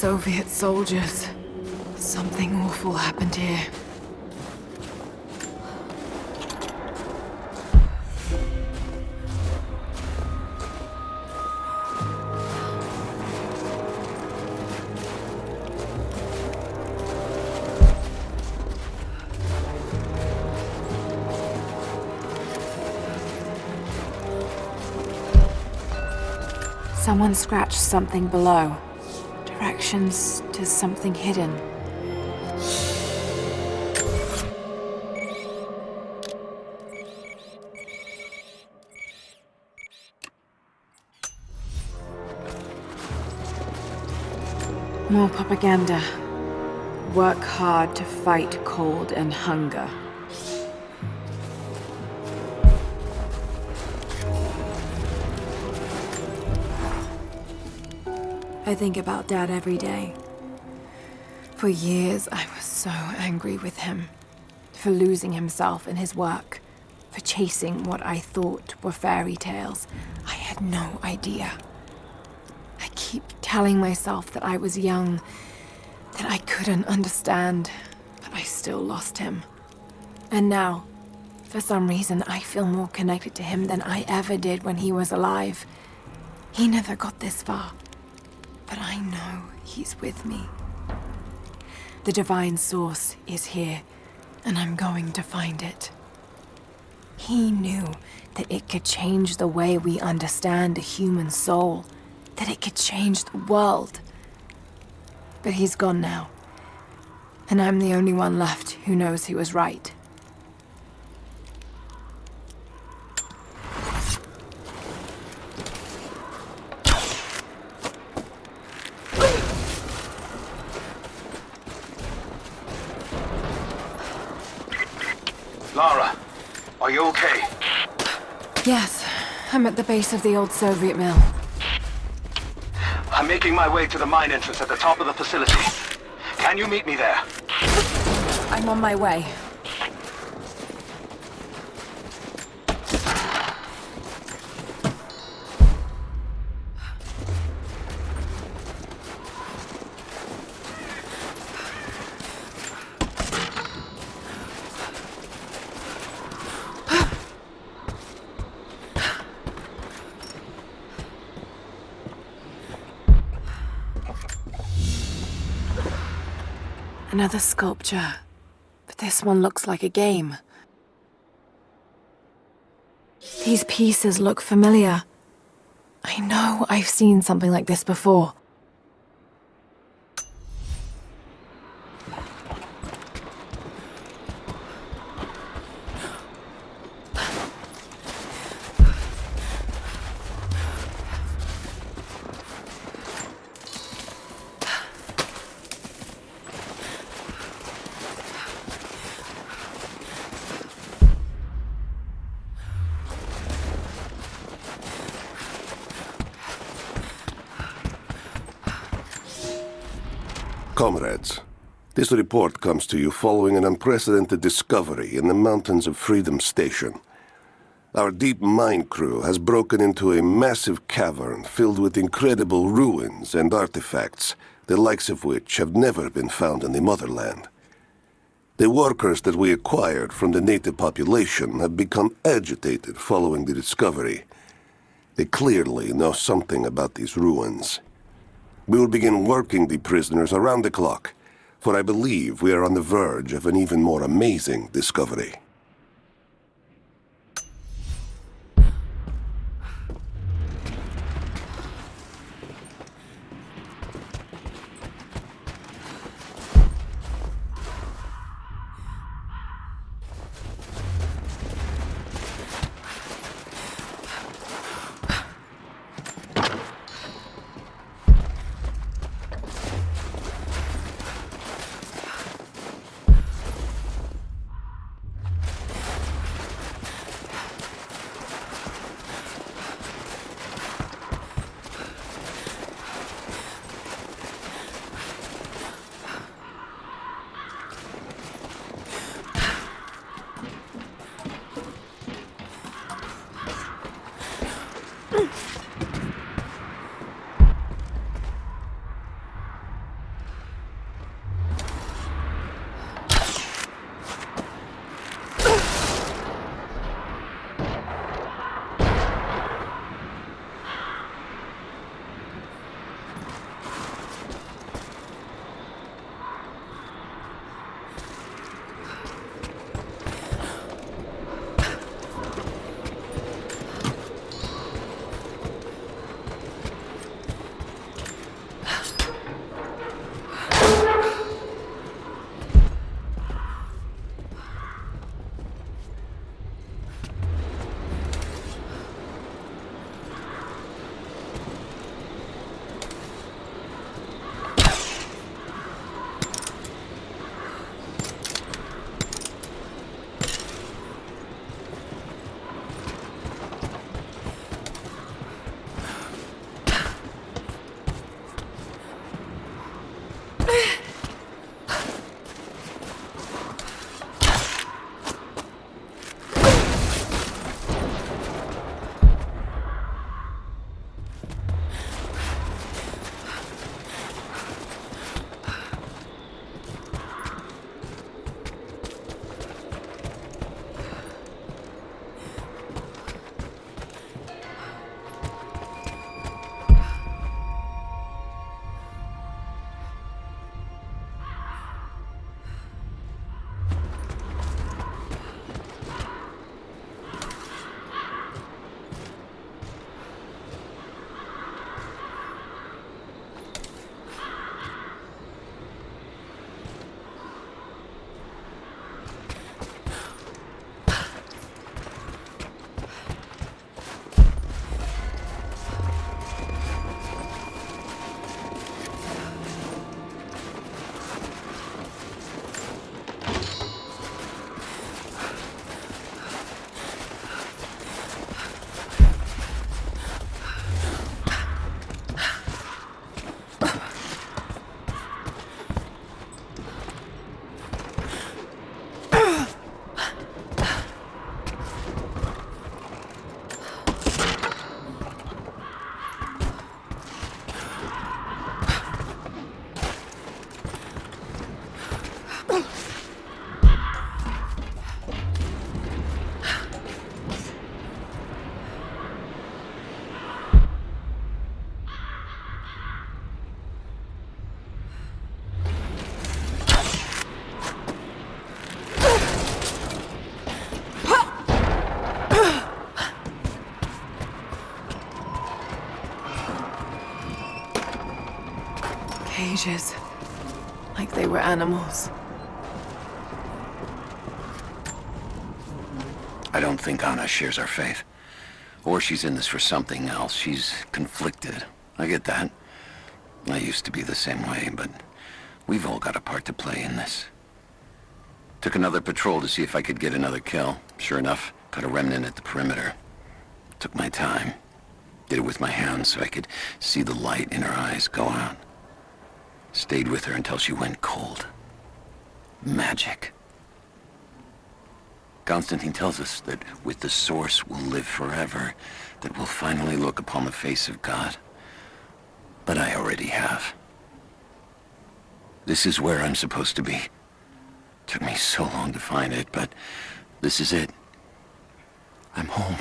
Soviet soldiers. Something awful happened here. Someone scratched something below. Directions to something hidden. More propaganda. Work hard to fight cold and hunger. I think about Dad every day. For years, I was so angry with him. For losing himself in his work. For chasing what I thought were fairy tales. I had no idea. I keep telling myself that I was young, that I couldn't understand, but I still lost him. And now, for some reason, I feel more connected to him than I ever did when he was alive. He never got this far. But I know he's with me. The divine source is here, and I'm going to find it. He knew that it could change the way we understand a human soul, that it could change the world. But he's gone now, and I'm the only one left who knows he was right. Lara, are you okay? Yes, I'm at the base of the old Soviet mill. I'm making my way to the mine entrance at the top of the facility. Can you meet me there? I'm on my way. Another sculpture, but this one looks like a game. These pieces look familiar. I know I've seen something like this before. Comrades, this report comes to you following an unprecedented discovery in the mountains of Freedom Station. Our deep mine crew has broken into a massive cavern filled with incredible ruins and artifacts, the likes of which have never been found in the motherland. The workers that we acquired from the native population have become agitated following the discovery. They clearly know something about these ruins. We will begin working the prisoners around the clock, for I believe we are on the verge of an even more amazing discovery. cages. Like they were animals. I don't think Anna shares our faith. Or she's in this for something else. She's conflicted. I get that. I used to be the same way, but we've all got a part to play in this. Took another patrol to see if I could get another kill. Sure enough, caught a remnant at the perimeter. Took my time. Did it with my hands so I could see the light in her eyes go out. Stayed with her until she went cold. Magic. Constantine tells us that with the Source we'll live forever, that we'll finally look upon the face of God. But I already have. This is where I'm supposed to be. Took me so long to find it, but this is it. I'm home.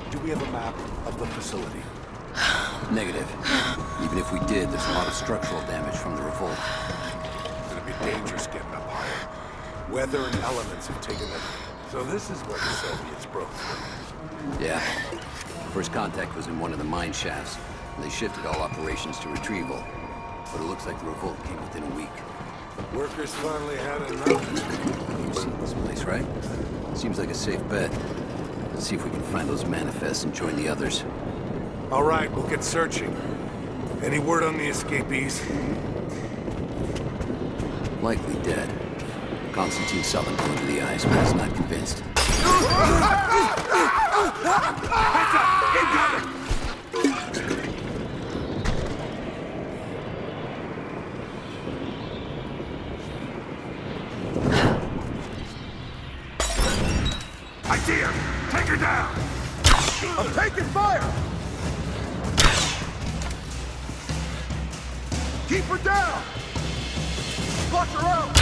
Do we have a map of the facility? Negative. Even if we did, there's a lot of structural damage from the revolt. It's gonna be dangerous getting up higher. Weather and elements have taken it. So this is where the Soviets broke through. Yeah. First contact was in one of the mine shafts, and they shifted all operations to retrieval. But it looks like the revolt came within a week. Workers finally had enough. You've seen this place, right? Seems like a safe bet. Let's see if we can find those manifests and join the others. All right, we'll get searching. Any word on the escapees? Likely dead. Constantine saw them go into the eyes, but he's not convinced. Idea! Take her down! I'm taking fire! Keep her down! Flush her out!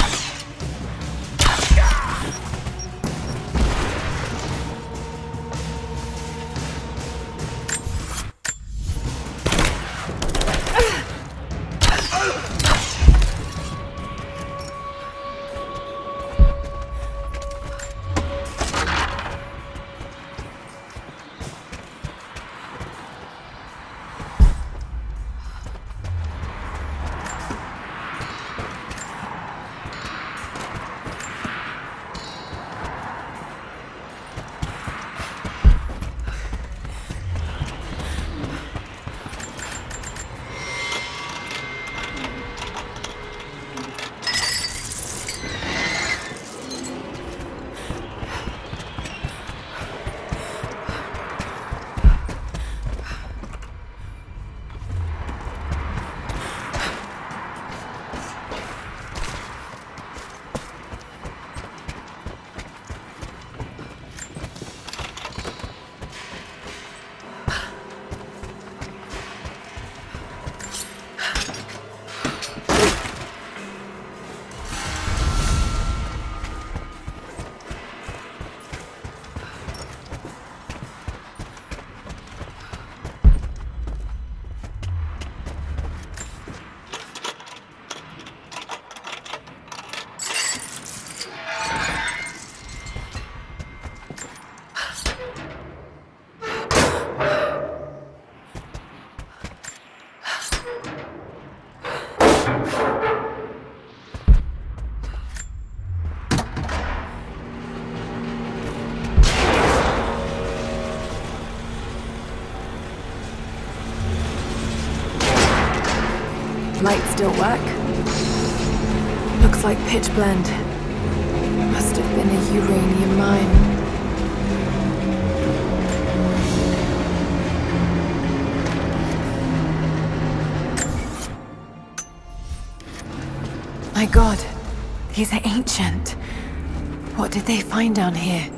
Lights still work? Looks like pitch blend. Must have been a uranium mine. My God, these are ancient. What did they find down here?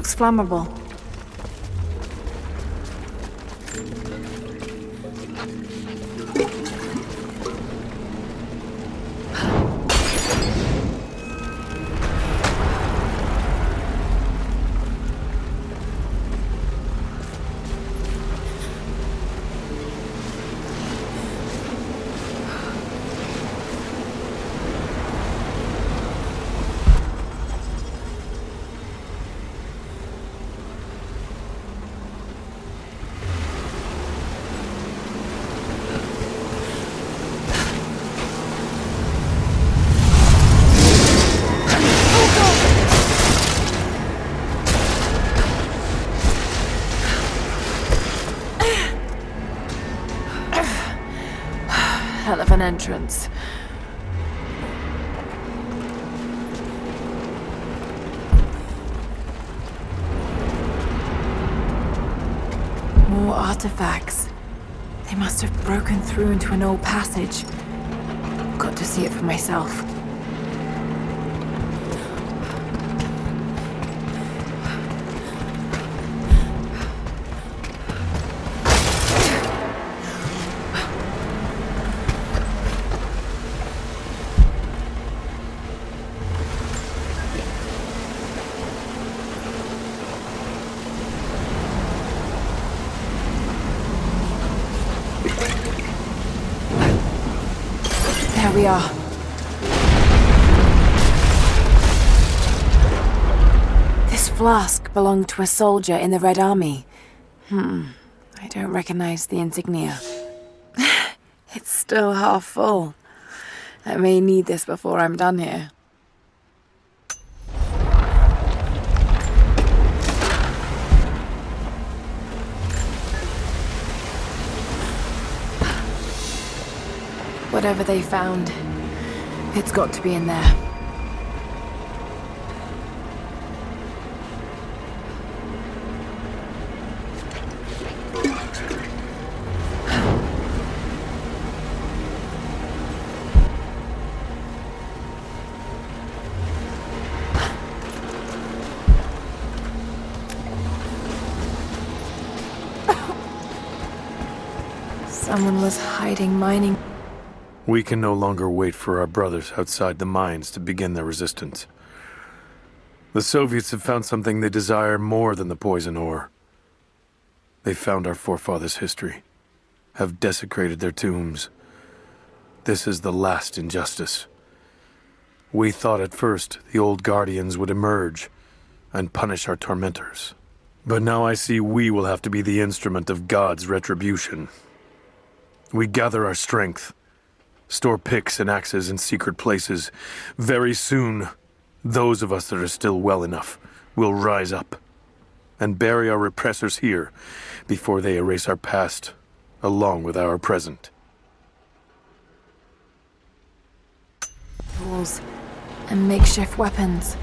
looks flammable. Hell of an entrance. More artifacts. They must have broken through into an old passage. Got to see it for myself. There we are. This flask belonged to a soldier in the Red Army. I don't recognize the insignia. It's still half full. I may need this before I'm done here. Whatever they found, it's got to be in there. Someone was hiding mining. We can no longer wait for our brothers outside the mines to begin their resistance. The Soviets have found something they desire more than the poison ore. They found our forefathers' history, have desecrated their tombs. This is the last injustice. We thought at first the old guardians would emerge and punish our tormentors. But now I see we will have to be the instrument of God's retribution. We gather our strength, store picks and axes in secret places. Very soon, those of us that are still well enough will rise up and bury our repressors here before they erase our past along with our present. Tools and makeshift weapons.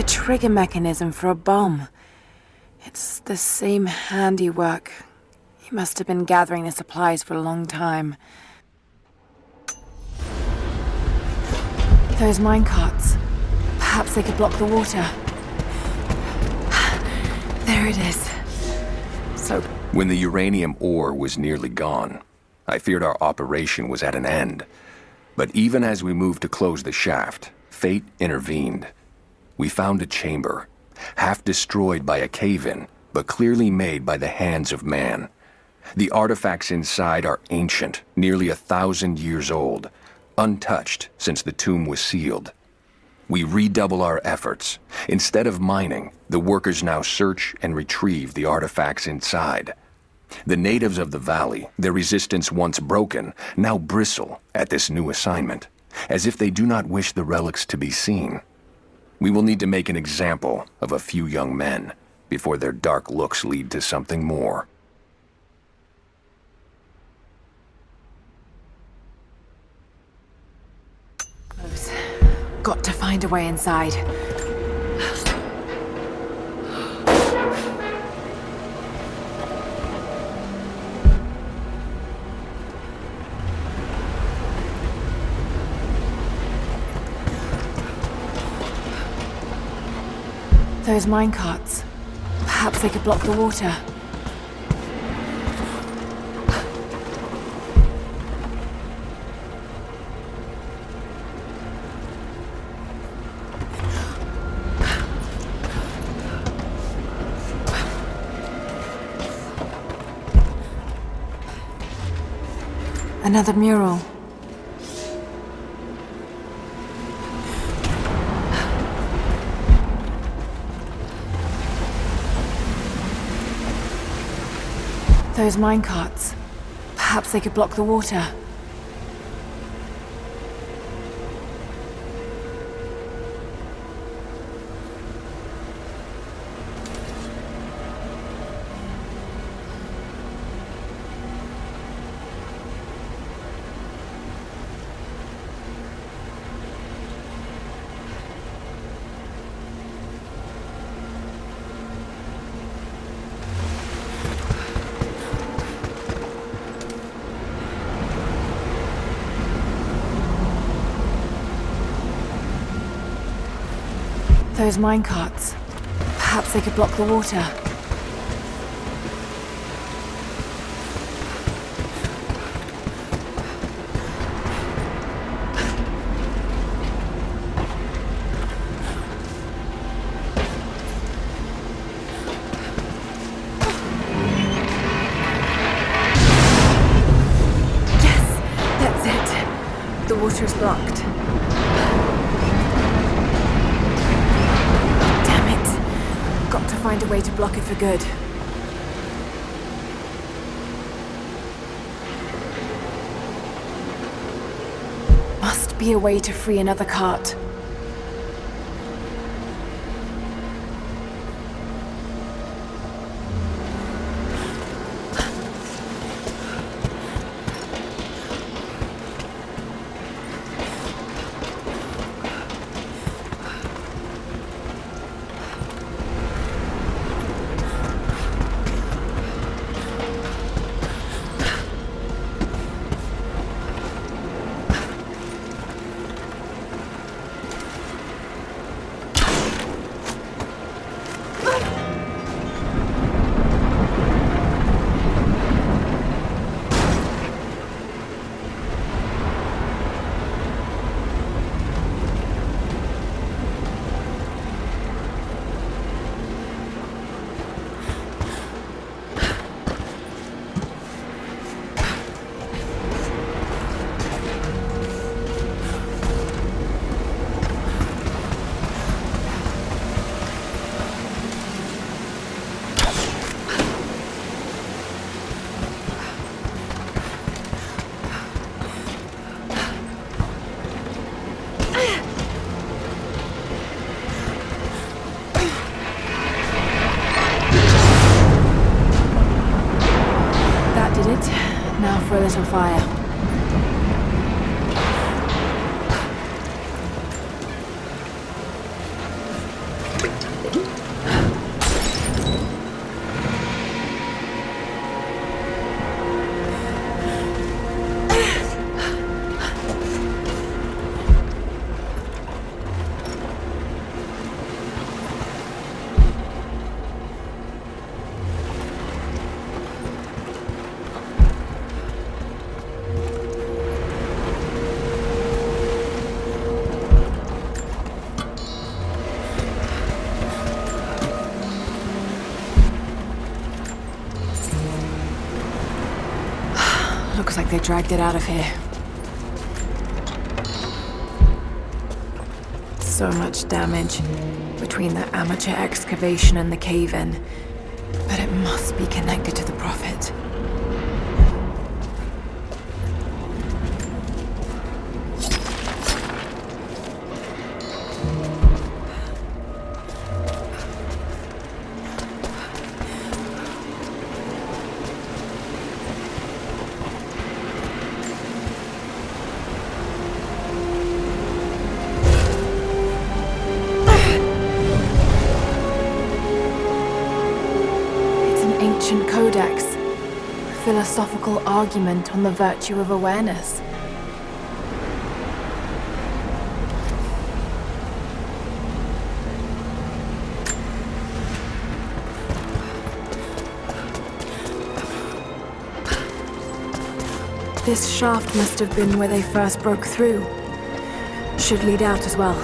a trigger mechanism for a bomb. It's the same handiwork. He must have been gathering the supplies for a long time. Those minecarts. Perhaps they could block the water. There it is. So... When the uranium ore was nearly gone, I feared our operation was at an end. But even as we moved to close the shaft, fate intervened. We found a chamber, half destroyed by a cave-in, but clearly made by the hands of man. The artifacts inside are ancient, nearly 1,000 years old, untouched since the tomb was sealed. We redouble our efforts. Instead of mining, the workers now search and retrieve the artifacts inside. The natives of the valley, their resistance once broken, now bristle at this new assignment, as if they do not wish the relics to be seen. We will need to make an example of a few young men before their dark looks lead to something more. Got to find a way inside. Those minecarts. Perhaps they could block the water. Another mural. Those minecarts. Perhaps they could block the water. Those minecarts. Perhaps they could block the water. Yes, that's it. The water is blocked. Find a way to block it for good. Must be a way to free another cart. Now for a little fire. Looks like they dragged it out of here. So much damage between the amateur excavation and the cave-in. But it must be connected to the Prophet. Ancient codex. Philosophical argument on the virtue of awareness. This shaft must have been where they first broke through. Should lead out as well.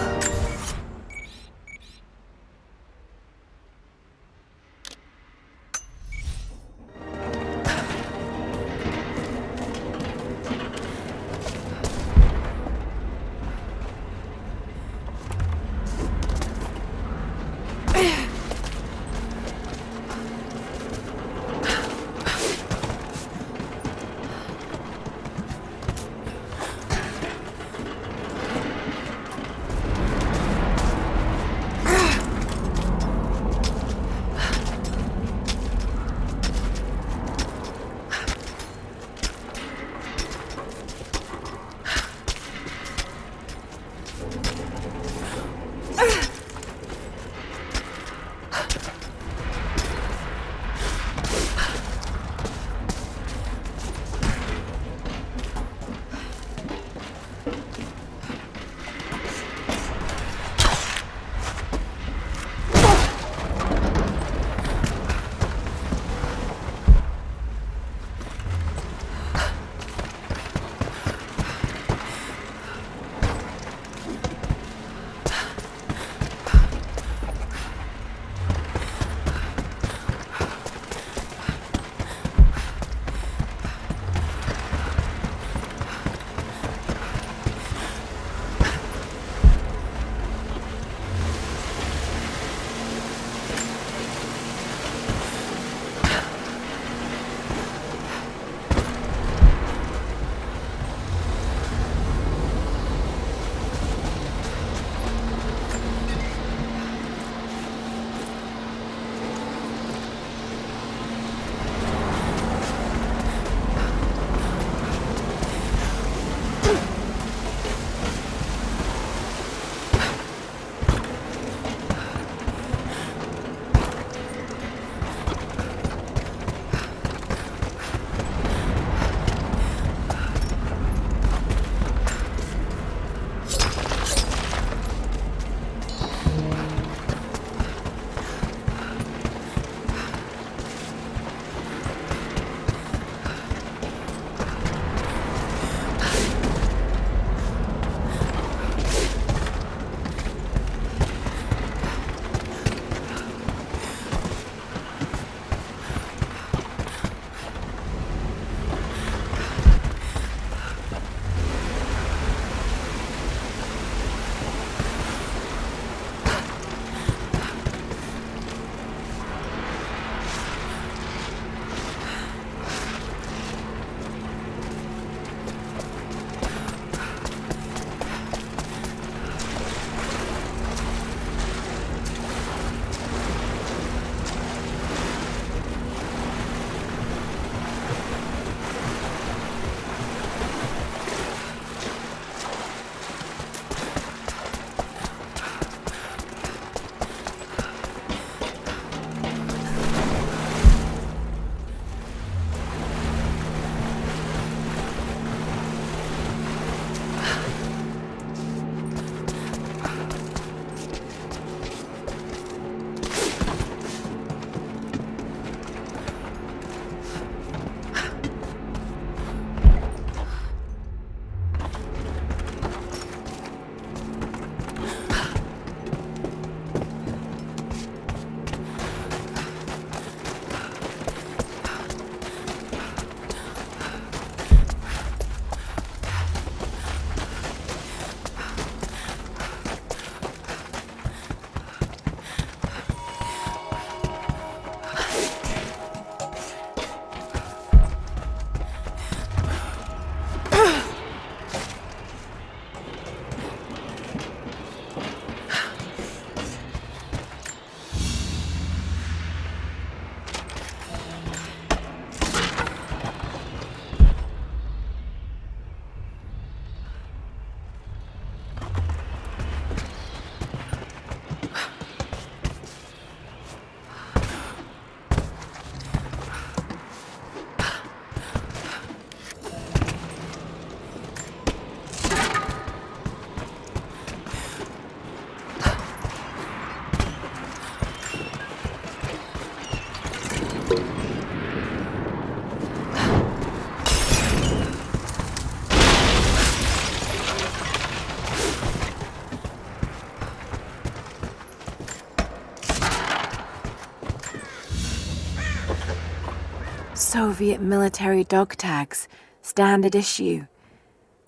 Soviet military dog tags, standard issue.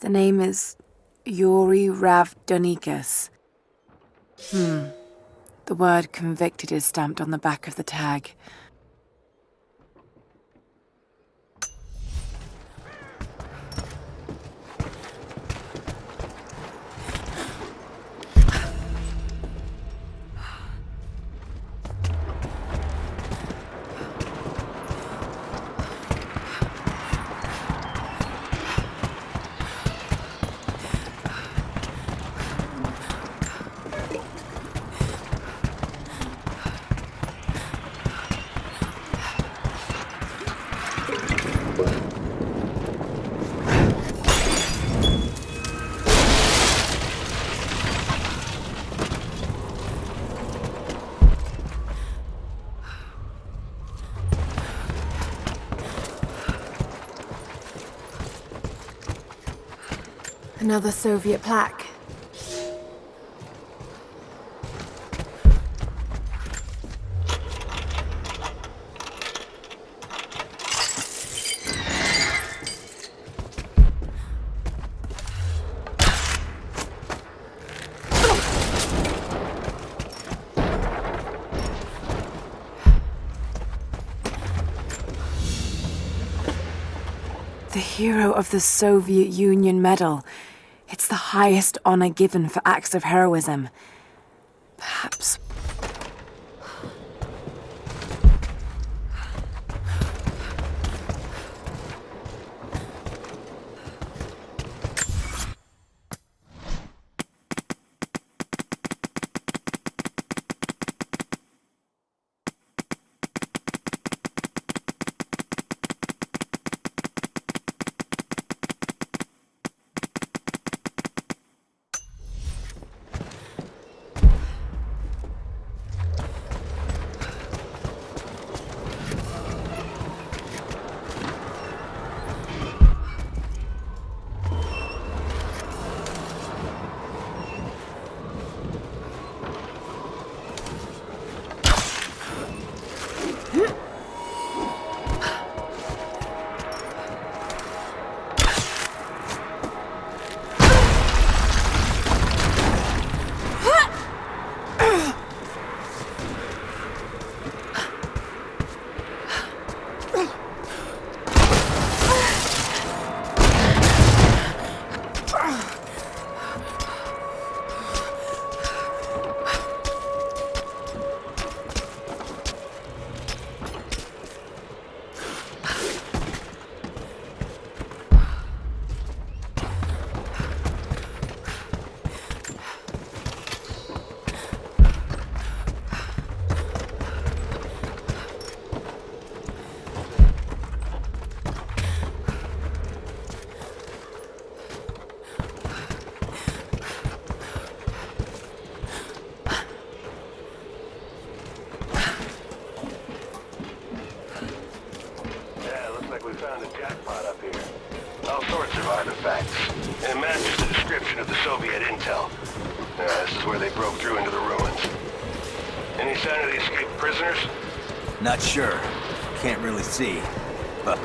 The name is Yuri Ravdonikas. The word convicted is stamped on the back of the tag. Another Soviet plaque. The Hero of the Soviet Union Medal. It's the highest honor given for acts of heroism. Perhaps... found a jackpot up here. All sorts of artifacts. And it matches the description of the Soviet intel. This is where they broke through into the ruins. Any sign of the escaped prisoners? Not sure. Can't really see. But...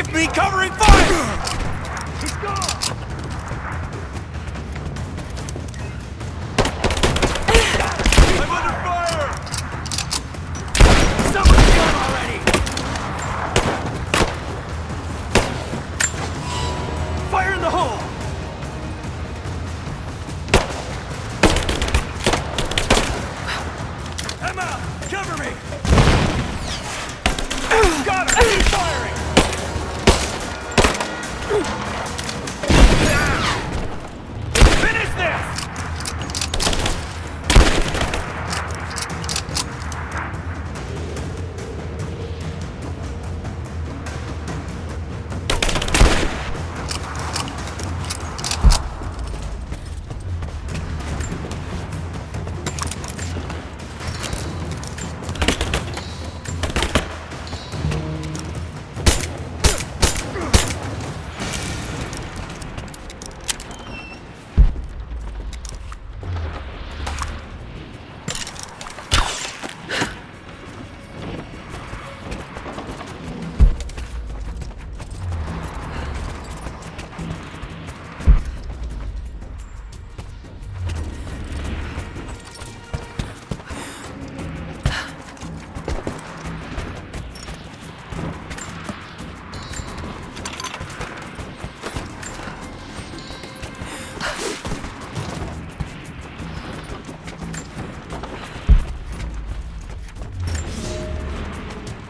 Underneath me, covering fire! He's gone! I'm under fire! Someone's gone already! Fire in the hole! I'm out! Cover me! Got him! Keep firing! Finish this!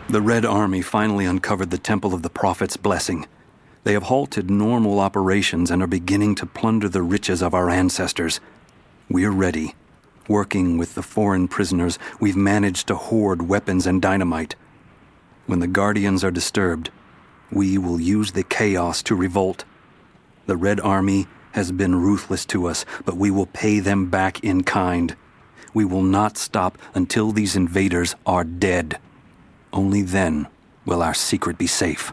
The Red Army finally uncovered the Temple of the Prophet's Blessing. They have halted normal operations and are beginning to plunder the riches of our ancestors. We're ready. Working with the foreign prisoners, we've managed to hoard weapons and dynamite. When the Guardians are disturbed, we will use the chaos to revolt. The Red Army has been ruthless to us, but we will pay them back in kind. We will not stop until these invaders are dead. Only then will our secret be safe.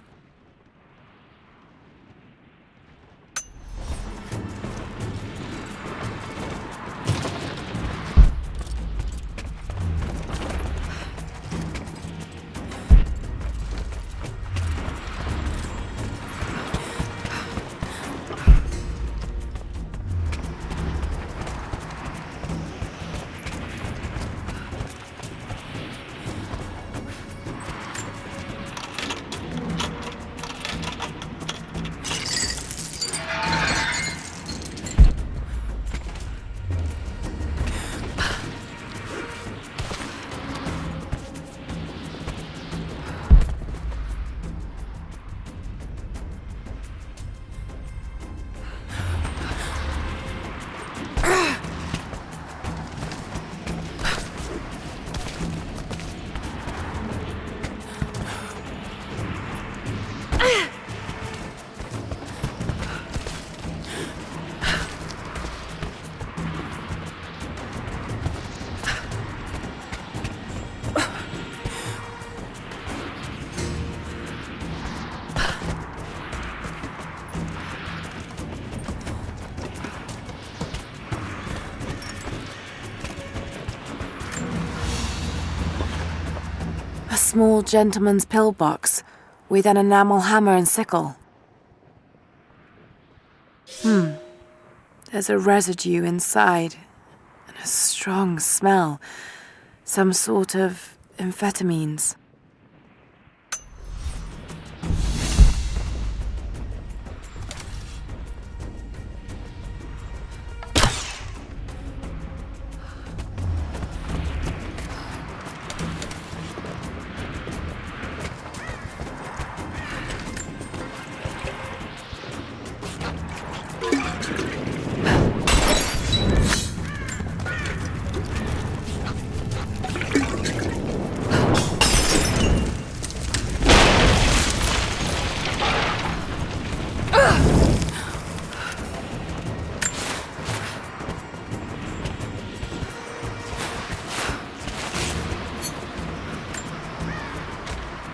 A small gentleman's pillbox with an enamel hammer and sickle. There's a residue inside and a strong smell. Some sort of amphetamines.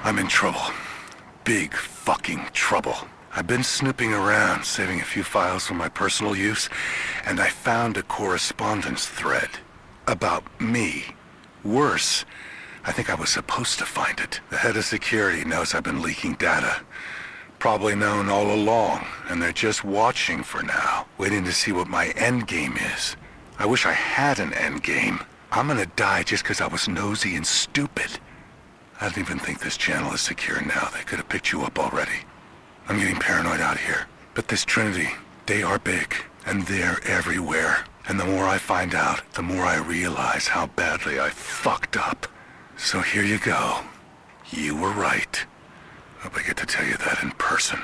I'm in trouble. Big fucking trouble. I've been snooping around, saving a few files for my personal use, and I found a correspondence thread about me. Worse, I think I was supposed to find it. The head of security knows I've been leaking data. Probably known all along, and they're just watching for now, waiting to see what my endgame is. I wish I had an endgame. I'm gonna die just because I was nosy and stupid. I don't even think this channel is secure now. They could have picked you up already. I'm getting paranoid out here. But this Trinity, they are big, and they're everywhere. And the more I find out, the more I realize how badly I fucked up. So here you go. You were right. Hope I get to tell you that in person.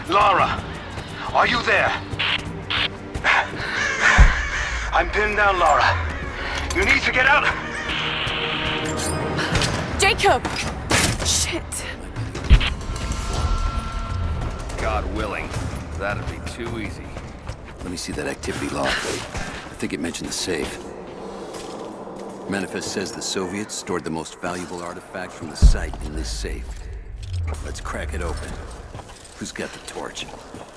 Lara, are you there? I'm pinned down, Lara. You need to get out. Jacob! Shit. God willing, that'd be too easy. Let me see that activity log. I think it mentioned the safe. Manifest says the Soviets stored the most valuable artifact from the site in this safe. Let's crack it open. Who's got the torch?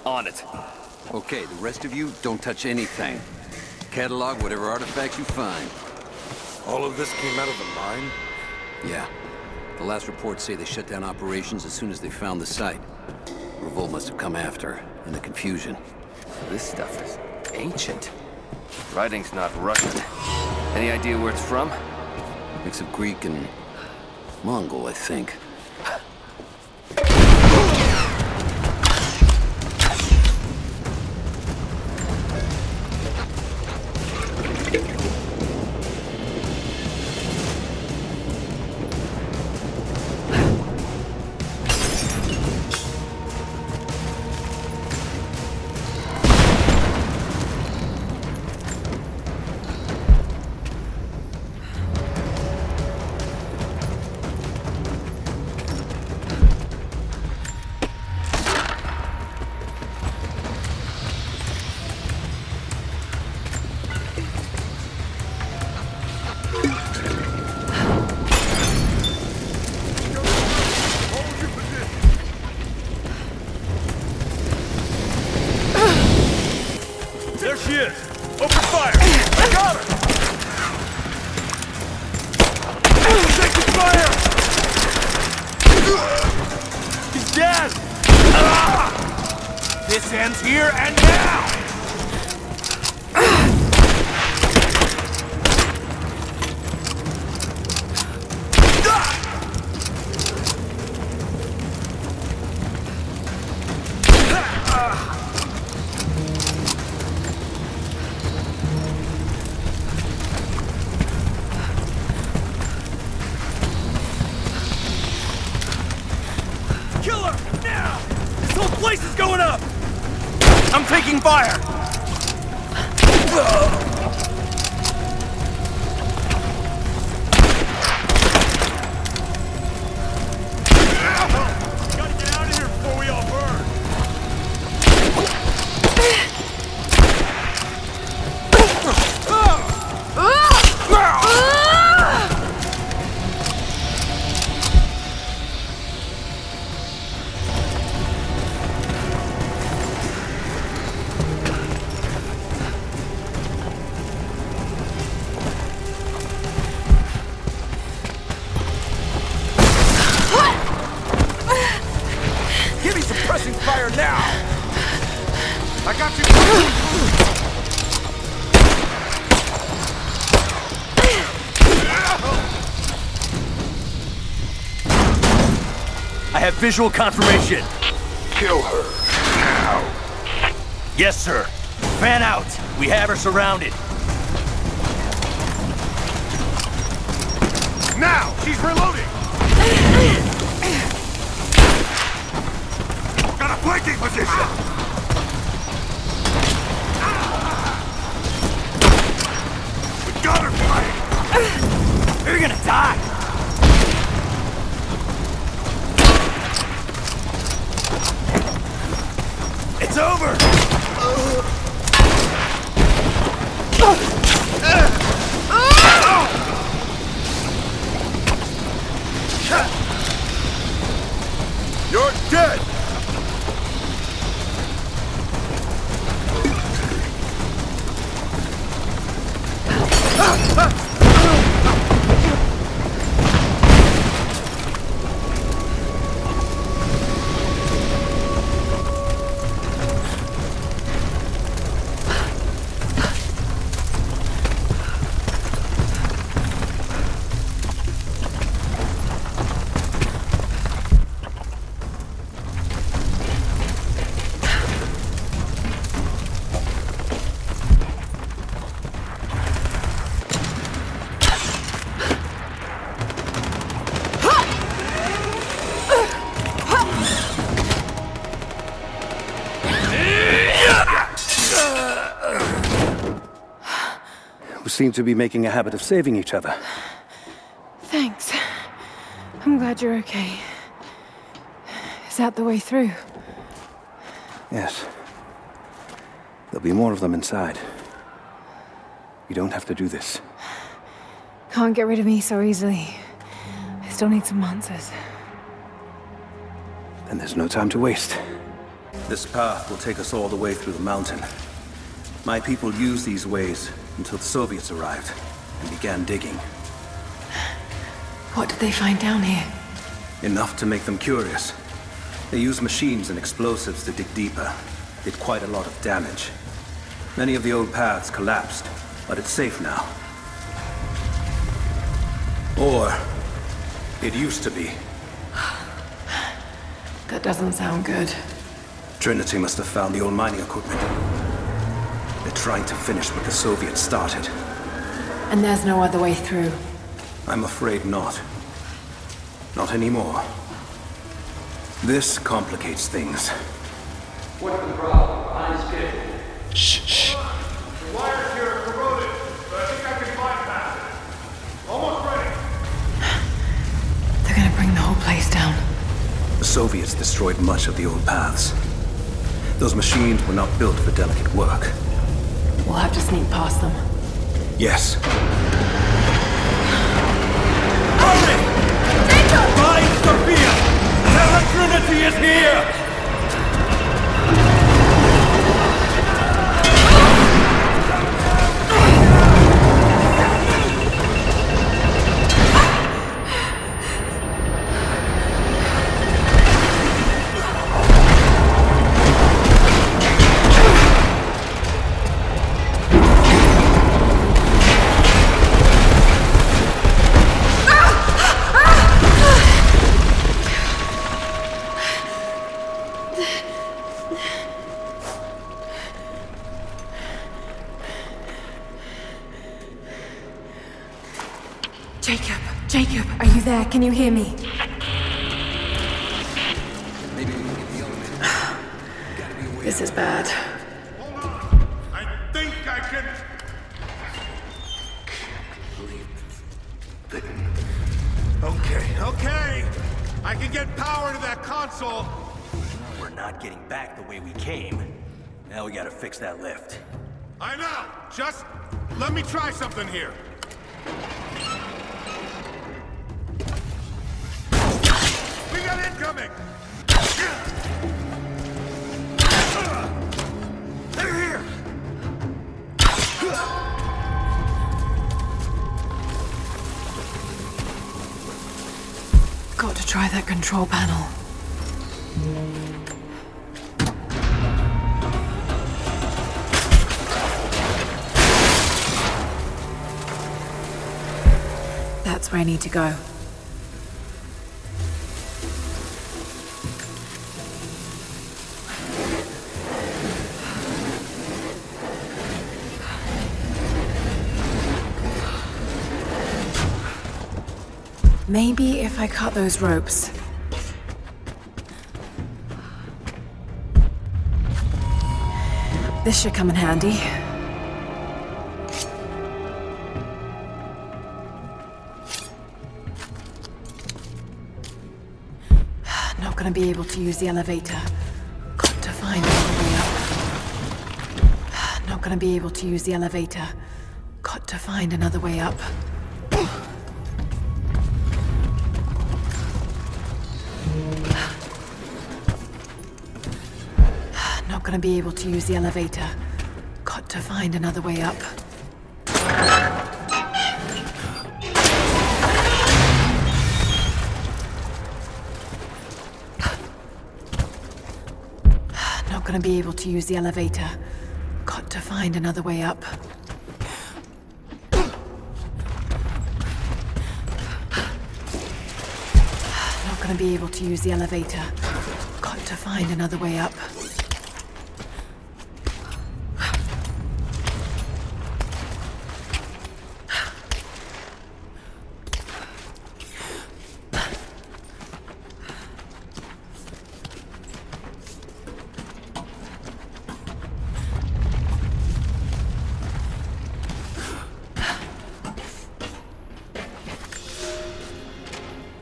On it. Okay, the rest of you, don't touch anything. Catalog whatever artifacts you find. All of this came out of the mine? Yeah. The last reports say they shut down operations as soon as they found the site. Revolt must have come after, in the confusion. This stuff is ancient. Writing's not Russian. Any idea where it's from? Mix of Greek and Mongol, I think. There she is! Open fire! I got her! Taking fire! He's dead! This ends here and now! Kill her! Now! This whole place is going up! I'm taking fire! Gotta get out of here before we all burn! Give me suppressing fire now! I got you! I have visual confirmation. Kill her. Now. Yes, sir. Fan out. We have her surrounded. Now! She's reloading! Got a flanking position! seem to be making a habit of saving each other. Thanks. I'm glad you're okay. Is that the way through? Yes. There'll be more of them inside. You don't have to do this. Can't get rid of me so easily. I still need some answers. Then there's no time to waste. This path will take us all the way through the mountain. My people used these ways until the Soviets arrived and began digging. What did they find down here? Enough to make them curious. They used machines and explosives to dig deeper. Did quite a lot of damage. Many of the old paths collapsed, but it's safe now. Or it used to be. That doesn't sound good. Trinity must have found the old mining equipment. They're trying to finish what the Soviets started. And there's no other way through. I'm afraid not. Not anymore. This complicates things. What's the problem? Behind schedule. Shh. The wires here are corroded, but I think I can bypass it. Almost ready. They're gonna bring the whole place down. The Soviets destroyed much of the old paths. Those machines were not built for delicate work. We'll have to sneak past them. Yes. Hurry! Find Sophia! Tell her Trinity is here! Jacob, are you there? Can you hear me? Maybe we can get the elevator. Gotta be a way This out. is bad. Hold on! I think I can... Okay. I can get power to that console. We're not getting back the way we came. Now we gotta fix that lift. I know! Just let me try something here. We got incoming! They're here! Got to try that control panel. That's where I need to go. Maybe if I cut those ropes. This should come in handy. Not gonna be able to use the elevator. Got to find another way up. Not gonna be able to use the elevator. Got to find another way up. Not gonna be able to use the elevator. Got to find another way up. Not gonna be able to use the elevator. Got to find another way up. Not gonna be able to use the elevator. Got to find another way up.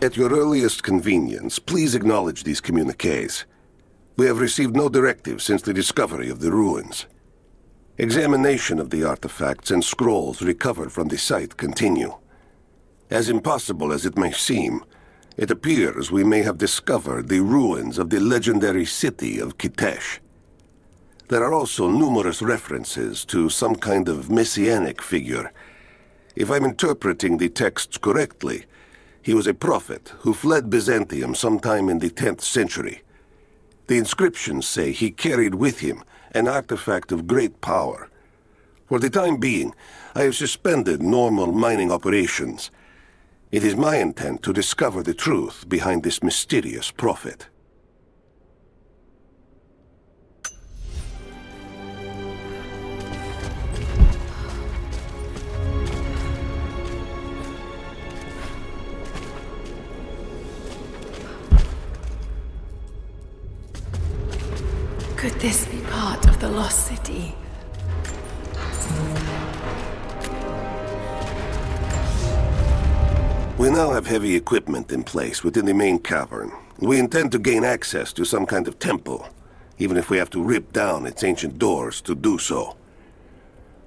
At your earliest convenience, please acknowledge these communiques. We have received no directive since the discovery of the ruins. Examination of the artifacts and scrolls recovered from the site continue. As impossible as it may seem, it appears we may have discovered the ruins of the legendary city of Kadesh. There are also numerous references to some kind of messianic figure. If I'm interpreting the texts correctly, he was a prophet who fled Byzantium sometime in the 10th century. The inscriptions say he carried with him an artifact of great power. For the time being, I have suspended normal mining operations. It is my intent to discover the truth behind this mysterious prophet. Could this be part of the lost city? We now have heavy equipment in place within the main cavern. We intend to gain access to some kind of temple, even if we have to rip down its ancient doors to do so.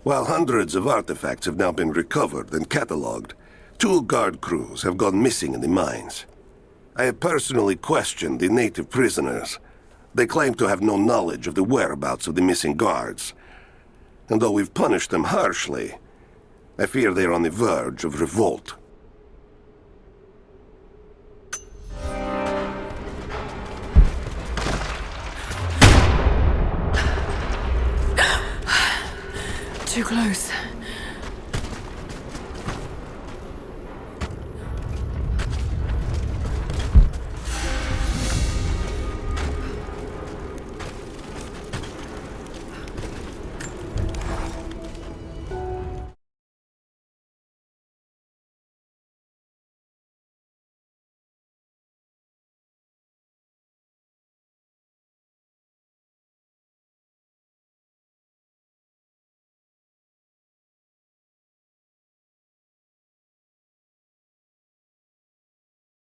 While hundreds of artifacts have now been recovered and catalogued, 2 guard crews have gone missing in the mines. I have personally questioned the native prisoners. They claim to have no knowledge of the whereabouts of the missing guards. And though we've punished them harshly, I fear they're on the verge of revolt.